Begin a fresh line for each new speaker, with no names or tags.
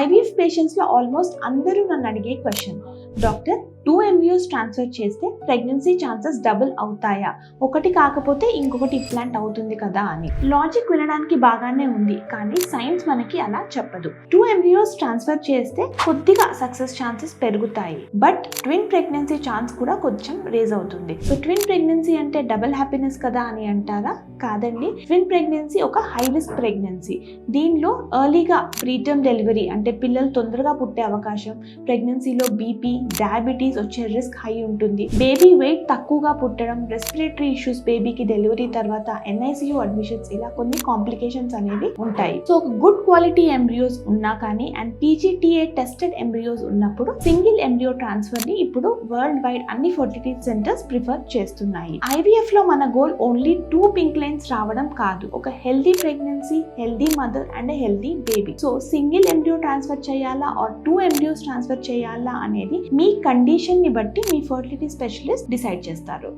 IVF patients లో almost అందరూ నన్ను అడిగే క్వశ్చన్, డాక్టర్ 2 embryos ట్రాన్స్ఫర్ చేస్తే ప్రెగ్నెన్సీ ఛాన్సెస్ డబుల్ అవుతాయా, ఒకటి కాకపోతే ఇంకొకటి ఇంప్లాంట్ అవుతుంది కదా అని. లాజిక్ వినడానికి బాగానే ఉంది, కానీ సైన్స్ మనకి అలా చెప్పదు. 2 embryos ట్రాన్స్ఫర్ చేస్తే కొద్దిగా సక్సెస్ ఛాన్సెస్ పెరుగుతాయి, బట్ ట్విన్ ప్రెగ్నెన్సీ ఛాన్స్ కూడా కొంచెం రేజ్ అవుతుంది. సో ట్విన్ ప్రెగ్నెన్సీ అంటే డబుల్ హ్యాపీనెస్ కదా అని అంటారా? కాదండి. ట్విన్ ప్రెగ్నెన్సీ ఒక హై రిస్క్ ప్రెగ్నెన్సీ. దీనిలో ఎర్లీగా ప్రీటర్మ్ డెలివరీ అంటే పిల్లలు తొందరగా పుట్టే అవకాశం, ప్రెగ్నెన్సీలో బీపీ, డయాబెటీస్ వచ్చే రిస్క్ హై ఉంటుంది, బేబీ వెయిట్ తక్కువగా పుట్టడం, రెస్పిరేటరీ ఇష్యూస్ బేబీకి డెలివరీ తర్వాత, NICU అడ్మిషన్స్, ఇలా కొన్ని కాంప్లికేషన్స్ అనేవి ఉంటాయి. సో ఒక గుడ్ క్వాలిటీ ఎంబ్రియోస్ ఉన్నా కానీ అండ్ PGTA టెస్టెడ్ ఎంబ్రియోస్ ఉన్నప్పుడు సింగిల్ ఎంబ్రియో ట్రాన్స్ఫర్ ని ఇప్పుడు వరల్డ్ వైడ్ అన్ని ఫర్టిలిటీ సెంటర్స్ ప్రిఫర్ చేస్తున్నాయి. IVF లో మన గోల్ ఓన్లీ 2 పింక్ లైన్స్ రావడం కాదు, ఒక healthy pregnancy, healthy mother and healthy baby. So single embryo transfer చేయాలా ఆర్ 2 embryos ట్రాన్స్ఫర్ చేయాలా అనేది మీ కండిషన్ ని బట్టి మీ ఫర్టిలిటీ స్పెషలిస్ట్ డిసైడ్ చేస్తారు.